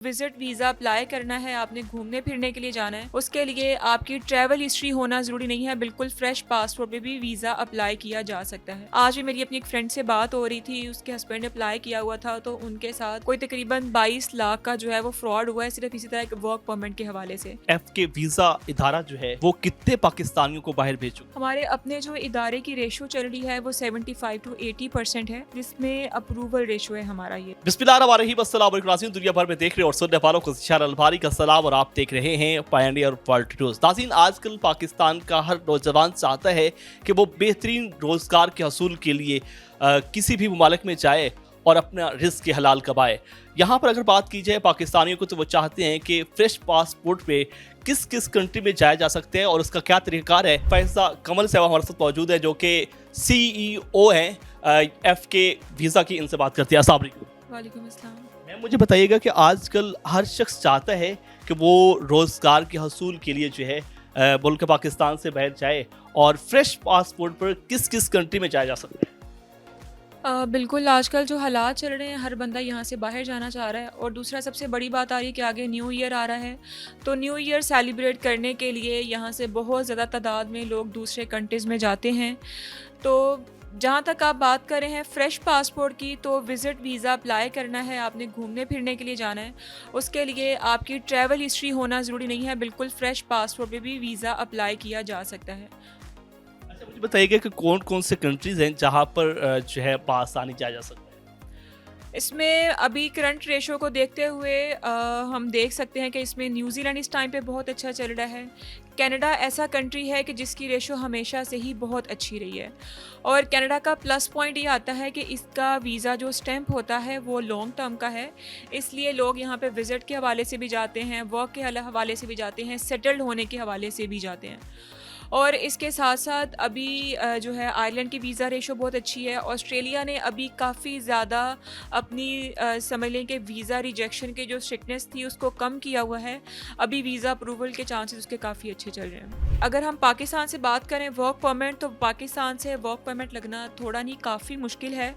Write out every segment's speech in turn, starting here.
Visit visa apply करना है, आपने घूमने फिरने के लिए जाना है, उसके लिए आपकी ट्रैवल हिस्ट्री होना ज़रूरी नहीं है। बिल्कुल फ्रेश पासपोर्ट पे भी वीज़ा अप्लाई किया जा सकता है। आज भी मेरी अपनी एक फ्रेंड से बात हो रही थी, उसके हस्बैंड ने अप्लाई किया हुआ था, तो उनके साथ कोई तकरीबन 22 लाख का जो है वो फ्रॉड हुआ है, सिर्फ इसी तरह एक वर्क परमिट के हवाले से। एफ के वीजा इदारा जो है वो कितने पाकिस्तानियों को बाहर भेज चुका हमारे अपने जो इदारे की रेशो चल रही है वो 75 to 80% है, जिसमें अप्रूवल रेशो है हमारा ये। बिस्मिल्लाहिर्रहमानिर्रहीम। दुनिया भर में देख रहे और सुनने वालों को शार अलबारी का सलाम और आप देख रहे हैं पायनियर वर्ल्ड न्यूज़। नाज़रीन, आजकल पाकिस्तान का हर नौजवान चाहता है कि वो बेहतरीन रोजगार के हसूल के लिए किसी भी मुमालिक में जाए और अपना रिस्क के हलाल कमाए। यहाँ पर अगर बात की जाए पाकिस्तानियों को, तो वो चाहते हैं कि फ्रेश पासपोर्ट पे किस किस कंट्री में जाया जा सकते हैं और उसका क्या तरीक़ाकार है। फैज़ा कमल साहब हमारे साथ मौजूद है, जो कि CEO हैं एफ के वीज़ा की। इनसे बात करते हैं। अस्सलाम वालेकुम। वालेकुम अस्सलाम। मैम, मुझे बताइएगा कि आजकल हर शख्स चाहता है कि वो रोज़गार के हसूल के लिए जो है मुल्क पाकिस्तान से बाहर जाए और फ्रेश पासपोर्ट पर किस किस कंट्री में जाया जा सकता है। बिल्कुल, आजकल जो हालात चल रहे हैं, हर बंदा यहाँ से बाहर जाना चाह रहा है। और दूसरा सबसे बड़ी बात आ रही है कि आगे न्यू ईयर आ रहा है, तो न्यू ईयर सेलिब्रेट करने के लिए यहाँ से बहुत ज़्यादा तादाद में लोग दूसरे कंट्रीज़ में जाते हैं। तो जहाँ तक आप बात कर रहे हैं फ़्रेश पासपोर्ट की, तो विज़िट वीज़ा अप्लाई करना है, आपने घूमने फिरने के लिए जाना है, उसके लिए आपकी ट्रैवल हिस्ट्री होना ज़रूरी नहीं है। बिल्कुल फ्रेश पासपोर्ट पे भी वीज़ा अप्लाई किया जा सकता है। अच्छा, मुझे बताइएगा कि कौन कौन से कंट्रीज़ हैं जहाँ पर जो है आसानी जाया जा सकता है। इसमें अभी करंट रेशो को देखते हुए हम देख सकते हैं कि इसमें न्यूजीलैंड इस टाइम पे बहुत अच्छा चल रहा है। कनाडा ऐसा कंट्री है कि जिसकी रेशो हमेशा से ही बहुत अच्छी रही है। और कनाडा का प्लस पॉइंट ये आता है कि इसका वीज़ा जो स्टैंप होता है वो लॉन्ग टर्म का है, इसलिए लोग यहाँ पे विज़िट के हवाले से भी जाते हैं, वर्क के हवाले से भी जाते हैं, सेटल्ड होने के हवाले से भी जाते हैं। और इसके साथ साथ अभी जो है आयरलैंड की वीज़ा रेशो बहुत अच्छी है। ऑस्ट्रेलिया ने अभी काफ़ी ज़्यादा अपनी समझ लें कि वीज़ा रिजेक्शन के जो स्ट्रिक्टनेस थी उसको कम किया हुआ है। अभी वीज़ा अप्रूवल के चांसेस उसके काफ़ी अच्छे चल रहे हैं। अगर हम पाकिस्तान से बात करें वर्क परमिट, तो पाकिस्तान से वर्क परमिट लगना थोड़ा नहीं काफ़ी मुश्किल है।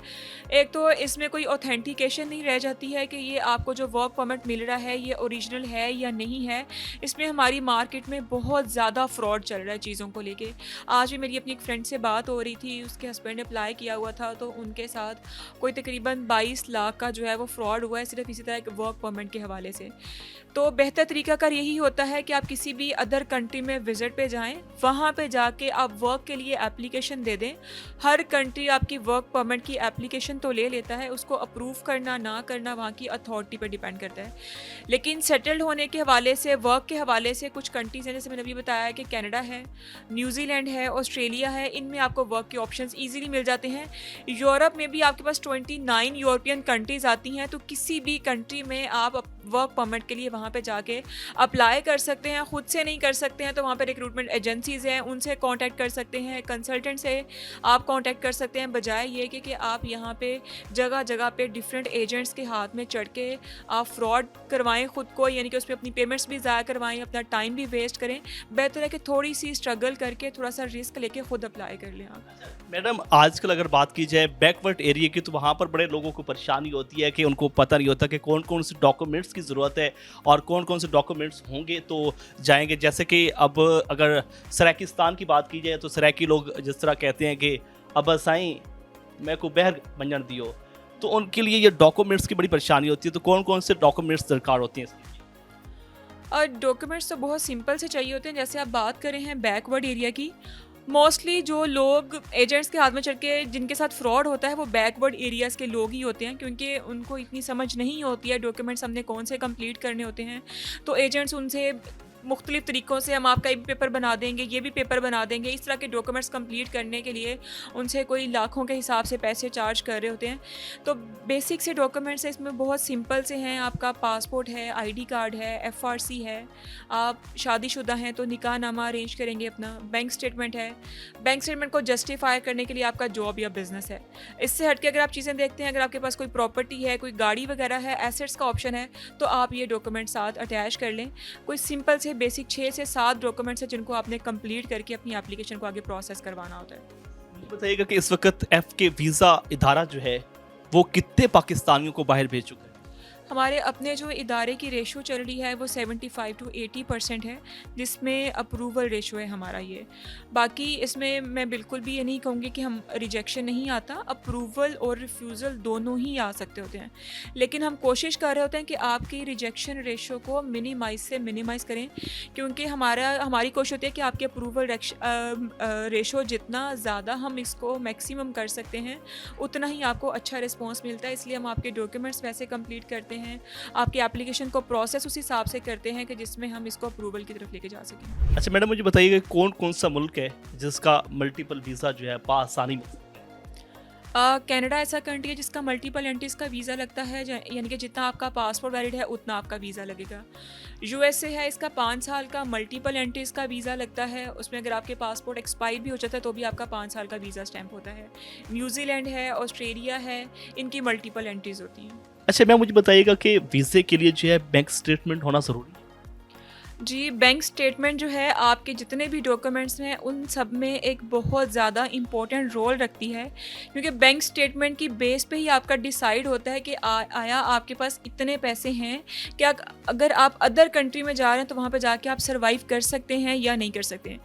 एक तो इसमें कोई ऑथेंटिकेशन नहीं रह जाती है कि ये आपको जो वर्क परमिट मिल रहा है ये ओरिजिनल है या नहीं है। इसमें हमारी मार्केट में बहुत ज़्यादा फ्रॉड चल रहा है चीज़ों को लेके। आज भी मेरी अपनी एक फ्रेंड से बात हो रही थी, उसके हस्बैंड ने अप्लाई किया हुआ था, तो उनके साथ कोई तकरीबन 22 लाख का जो है वो फ्रॉड हुआ है, सिर्फ इसी तरह एक वर्क परमिट के हवाले से। तो बेहतर तरीका कर यही होता है कि आप किसी भी अदर कंट्री में विज़िट पे जाएं, वहाँ पे जाके आप वर्क के लिए एप्लीकेशन दे दें। हर कंट्री आपकी वर्क परमिट की एप्लीकेशन तो ले लेता है, उसको अप्रूव करना ना करना वहाँ की अथॉरिटी पर डिपेंड करता है। लेकिन सेटल्ड होने के हवाले से, वर्क के हवाले से कुछ कंट्रीज़ हैं, जैसे मैंने अभी बताया कि कनाडा है, न्यूजीलैंड है, ऑस्ट्रेलिया है, इनमें आपको वर्क के ऑप्शंस इजीली मिल जाते हैं। यूरोप में भी आपके पास 29 यूरोपियन कंट्रीज़ आती हैं, तो किसी भी कंट्री में आप वर्क परमिट के लिए वहाँ पे जाके अप्लाई कर सकते हैं। ख़ुद से नहीं कर सकते हैं तो वहाँ पर रिक्रूटमेंट एजेंसीज़ हैं, उनसे कांटेक्ट कर सकते हैं, कंसल्टेंट से आप कांटेक्ट कर सकते हैं, बजाय ये कि आप यहाँ पे जगह जगह पे डिफरेंट एजेंट्स के हाथ में चढ़ के आप फ्रॉड करवाएं ख़ुद को, यानी कि उस पर अपनी पेमेंट्स भी ज़ाया करवाएं, अपना टाइम भी वेस्ट करें। बेहतर है कि थोड़ी सी स्ट्रगल करके थोड़ा सा रिस्क लेके खुद अप्लाई कर लें आप। मैडम, आजकल अगर बात की जाए बैकवर्ड एरिया की, तो वहाँ पर बड़े लोगों को परेशानी होती है कि उनको पता नहीं होता कि कौन कौन से डॉक्यूमेंट्स की ज़रूरत है और कौन कौन से डॉक्यूमेंट्स होंगे तो जाएंगे। जैसे कि अब अगर सराकिस्तान की बात की जाए, तो सराकी लोग जिस तरह कहते हैं कि अब साईं मैं को बहर बंजन दियो, तो उनके लिए ये डॉक्यूमेंट्स की बड़ी परेशानी होती है। तो कौन कौन से डॉक्यूमेंट्स दरकार होती हैं इसकी? और डॉक्यूमेंट्स तो बहुत सिंपल से चाहिए होते हैं। जैसे आप बात कर रहे हैं बैकवर्ड एरिया की, मोस्टली जो लोग एजेंट्स के हाथ में चढ़ के जिनके साथ फ्रॉड होता है वो बैकवर्ड एरियाज़ के लोग ही होते हैं, क्योंकि उनको इतनी समझ नहीं होती है डॉक्यूमेंट्स हमने कौन से कंप्लीट करने होते हैं। तो एजेंट्स उनसे मुख्तलिफ़ तरीक़ों से हम आपका ये भी पेपर बना देंगे, ये भी पेपर बना देंगे, इस तरह के डॉक्यूमेंट्स कंप्लीट करने के लिए उनसे कोई लाखों के हिसाब से पैसे चार्ज कर रहे होते हैं। तो बेसिक से डॉक्यूमेंट्स इसमें बहुत सिंपल से हैं। आपका पासपोर्ट है, आईडी कार्ड है, एफआरसी है, आप शादीशुदा हैं तो निकाहनामा अरेंज करेंगे अपना, बैंक स्टेटमेंट है, बैंक स्टेटमेंट को जस्टिफाई करने के लिए आपका जॉब या बिज़नेस है। इससे हट के अगर आप चीज़ें देखते हैं, अगर आपके पास कोई प्रॉपर्टी है, कोई गाड़ी वगैरह है, एसेट्स का ऑप्शन है, तो आप ये डॉक्यूमेंट साथ अटैच कर लें। कोई सिंपल से बेसिक 6 से 7 डॉक्यूमेंट्स हैं जिनको आपने कंप्लीट करके अपनी एप्लीकेशन को आगे प्रोसेस करवाना होता है। मुझे बताइएगा कि इस वक्त एफ के वीज़ा इदारा जो है वो कितने पाकिस्तानियों को बाहर भेज चुका है। हमारे अपने जो इदारे की रेशो चल रही है वो 75 to 80% है, जिसमें अप्रूवल रेशो है हमारा ये। बाकी इसमें मैं बिल्कुल भी ये नहीं कहूँगी कि हम रिजेक्शन नहीं आता, अप्रूवल और रिफ्यूज़ल दोनों ही आ सकते होते हैं। लेकिन हम कोशिश कर रहे होते हैं कि आपकी रिजेक्शन रेशो को मिनिमाइज़ से मिनिमाइज़ करें, क्योंकि हमारी कोशिश होती है कि आपके अप्रूवल रेशो जितना ज़्यादा हम इसको मैक्सिमम कर सकते हैं, उतना ही आपको अच्छा रिस्पॉन्स मिलता है। इसलिए हम आपके डॉक्यूमेंट्स वैसे कंप्लीट करते हैं, आपकी एप्लीकेशन को प्रोसेस उस हिसाब से करते हैं कि जिसमें हम इसको अप्रूवल की तरफ लेके जा सकें। अच्छा मैडम, मुझे बताइए कि कौन कौन सा मुल्क है जिसका मल्टीपल वीज़ा जो है आसानी में? कनाडा ऐसा कंट्री है जिसका मल्टीपल एंट्रीज़ का वीज़ा लगता है, यानी कि जितना आपका पासपोर्ट वैलिड है उतना आपका वीज़ा लगेगा। यूएसए है, इसका 5 साल का मल्टीपल एंट्रीज़ का वीज़ा लगता है, उसमें अगर आपके पासपोर्ट एक्सपायर भी हो जाता है तो भी आपका 5 साल का वीज़ा स्टैम्प होता है। न्यूजीलैंड है, ऑस्ट्रेलिया है, इनकी मल्टीपल एंट्रीज़ होती हैं। अच्छा मैम, मुझे बताइएगा कि वीज़े के लिए जो है बैंक स्टेटमेंट होना ज़रूरी है? जी, बैंक स्टेटमेंट जो है आपके जितने भी डॉक्यूमेंट्स हैं उन सब में एक बहुत ज़्यादा इम्पोर्टेंट रोल रखती है, क्योंकि बैंक स्टेटमेंट की बेस पे ही आपका डिसाइड होता है कि आया आपके पास इतने पैसे हैं कि अगर आप अदर कंट्री में जा रहे हैं तो वहाँ पे जाके आप सर्वाइव कर सकते हैं या नहीं कर सकते हैं।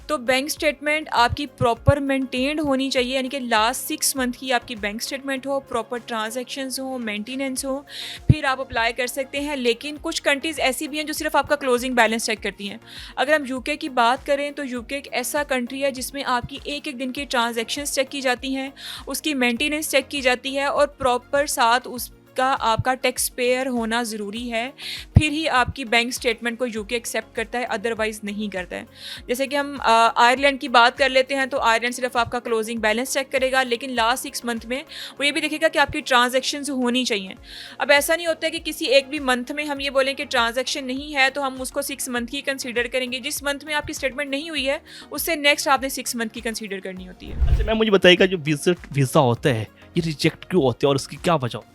तो बैंक स्टेटमेंट आपकी प्रॉपर मेंटेन्ड होनी चाहिए, यानी कि लास्ट 6 मंथ की आपकी बैंक स्टेटमेंट हो, प्रॉपर ट्रांजेक्शन्स हो, मेंटेनेंस हो, फिर आप अप्लाई कर सकते हैं। लेकिन कुछ कंट्रीज़ ऐसी भी हैं जो सिर्फ आपका क्लोजिंग बैलेंस चेक करती हैं। अगर हम यूके की बात करें तो यूके एक ऐसा कंट्री है जिसमें आपकी एक एक दिन की ट्रांजैक्शंस चेक की जाती हैं, उसकी मेंटेनेंस चेक की जाती है और प्रॉपर साथ उसका आपका टैक्स पेयर होना ज़रूरी है, फिर ही आपकी बैंक स्टेटमेंट को यूके एक्सेप्ट करता है, अदरवाइज़ नहीं करता है। जैसे कि हम आयरलैंड की बात कर लेते हैं तो आयरलैंड सिर्फ आपका क्लोजिंग बैलेंस चेक करेगा, लेकिन लास्ट 6 मंथ में वो ये भी देखेगा कि आपकी ट्रांजैक्शंस होनी चाहिए। अब ऐसा नहीं होता है कि किसी एक भी मंथ में हम ये बोलें कि ट्रांजैक्शन नहीं है तो हम उसको 6 मंथ की कंसीडर करेंगे। जिस मंथ में आपकी स्टेटमेंट नहीं हुई है उससे नेक्स्ट आपने 6 मंथ की कंसीडर करनी होती है। अच्छा मैम, मुझे बताइएगा जो वीज़ा होता है ये रिजेक्ट क्यों होते हैं और उसकी क्या वजह?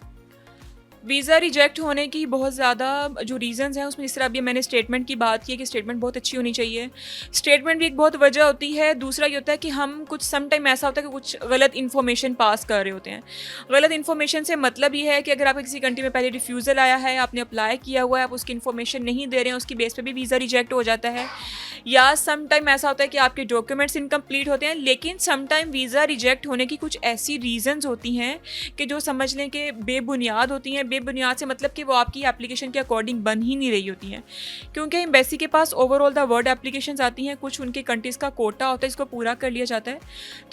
वीज़ा रिजेक्ट होने की बहुत ज़्यादा जो रीज़न्स हैं उसमें, जिस तरह अभी मैंने स्टेटमेंट की बात की कि स्टेटमेंट बहुत अच्छी होनी चाहिए, स्टेटमेंट भी एक बहुत वजह होती है। दूसरा ये होता है कि हम कुछ सम टाइम ऐसा होता है कि कुछ गलत इन्फॉर्मेशन पास कर रहे होते हैं। गलत इन्फॉर्मेशन से मतलब ये है कि अगर आपको किसी कंट्री में पहले रिफ्यूज़ल आया है, आपने अप्लाई किया हुआ है, आप उसकी इन्फॉर्मेशन नहीं दे रहे हैं, उसकी बेस पर भी वीज़ा रिजेक्ट हो जाता है। या सम टाइम ऐसा होता है कि आपके डॉक्यूमेंट्स इनकम्प्लीट होते हैं। लेकिन सम टाइम वीज़ा रिजेक्ट होने की कुछ ऐसी रीज़न्स होती हैं कि जो समझ लें कि बेबुनियाद होती हैं। बेबुनियाद से मतलब कि वो आपकी एप्लीकेशन के अकॉर्डिंग बन ही नहीं रही होती हैं, क्योंकि एम्बेसी के पास ओवरऑल द वर्ल्ड एप्लीकेशंस आती हैं, कुछ उनके कंट्रीज़ का कोटा होता है, इसको पूरा कर लिया जाता है।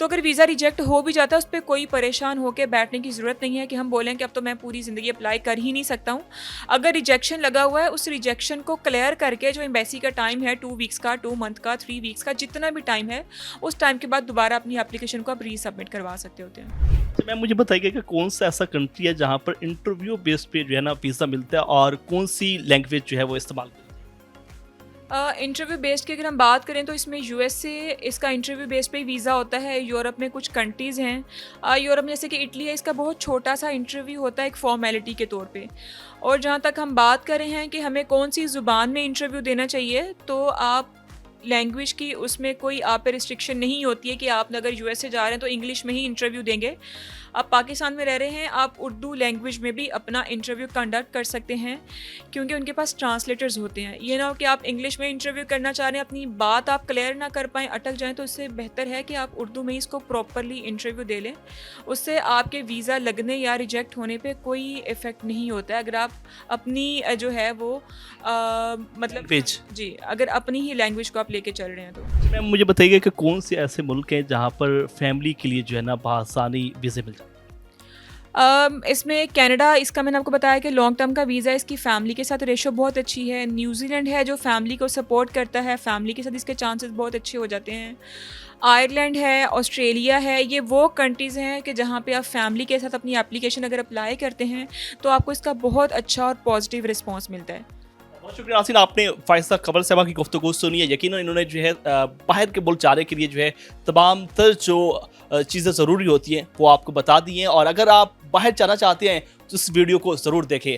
तो अगर वीज़ा रिजेक्ट हो भी जाता है उस पर कोई परेशान होकर बैठने की ज़रूरत नहीं है कि हम बोलें कि अब तो मैं पूरी ज़िंदगी अप्लाई कर ही नहीं सकता हूँ। अगर रिजेक्शन लगा हुआ है, उस रिजेक्शन को क्लियर करके जो एम्बेसी का टाइम है 2 वीक्स का, 2 मंथ का, 3 वीक्स का, जितना भी टाइम है, उस टाइम के बाद दोबारा अपनी एप्लीकेशन को आप रीसबमिट करवा सकते होते हैं। तो मैम मुझे बताइए कि कौन सा ऐसा कंट्री है जहाँ पर इंटरव्यू बेस पे जो है ना वीज़ा मिलता है और कौन सी लैंग्वेज जो है वो इस्तेमाल करती है? इंटरव्यू बेस्ड की अगर हम बात करें तो इसमें यूएसए इसका इंटरव्यू बेस्ड पे ही वीज़ा होता है। यूरोप में कुछ कंट्रीज़ हैं, यूरोप में जैसे कि इटली है, इसका बहुत छोटा सा इंटरव्यू होता है एक फॉर्मेलिटी के तौर पे। और जहाँ तक हम बात कर रहे हैं कि हमें कौन सी ज़ुबान में इंटरव्यू देना चाहिए, तो आप लैंग्वेज की उसमें कोई आप पे रिस्ट्रिक्शन नहीं होती है कि आप अगर यूएसए जा रहे हैं तो इंग्लिश में ही इंटरव्यू देंगे। आप पाकिस्तान में रह रहे हैं, आप उर्दू लैंग्वेज में भी अपना इंटरव्यू कंडक्ट कर सकते हैं, क्योंकि उनके पास ट्रांसलेटर्स होते हैं। ये ना हो कि आप इंग्लिश में इंटरव्यू करना चाह रहे हैं, अपनी बात आप क्लियर ना कर पाएँ, अटक जाएँ, तो इससे बेहतर है कि आप उर्दू में ही इसको प्रॉपरली इंटरव्यू दे लें। उससे आपके वीज़ा लगने या रिजेक्ट होने पे कोई इफ़ेक्ट नहीं होता है, अगर आप अपनी जो है वो मतलब जी, अगर अपनी ही लैंग्वेज को आप लेके चल रहे हैं तो। मैम मुझे बताइए कि कौन से ऐसे मुल्क हैं जहाँ पर फैमिली के लिए जो है ना बआसानी वीज़े मिल जाते हैं? इसमें कनाडा, इसका मैंने आपको बताया कि लॉन्ग टर्म का वीज़ा, इसकी फैमिली के साथ रेशो बहुत अच्छी है। न्यूजीलैंड है जो फैमिली को सपोर्ट करता है, फैमिली के साथ इसके चांसेस बहुत अच्छे हो जाते हैं। आयरलैंड है, ऑस्ट्रेलिया है, ये वो कंट्रीज़ हैं कि जहाँ पे आप फैमिली के साथ अपनी एप्लीकेशन अगर अप्लाई करते हैं तो आपको इसका बहुत अच्छा और पॉजिटिव रिस्पॉन्स मिलता है। बहुत शुक्रिया नाज़रीन, आपने फ़ाइज़ा कमर साहिबा की गुफ्तगू सुनी है। यकीनन इन्होंने जो है बाहर के मुल्क जाने के लिए जो है तमाम तर जो चीज़ें ज़रूरी होती हैं वो आपको बता दी हैं, और अगर आप बाहर जाना चाहते हैं तो इस वीडियो को ज़रूर देखें।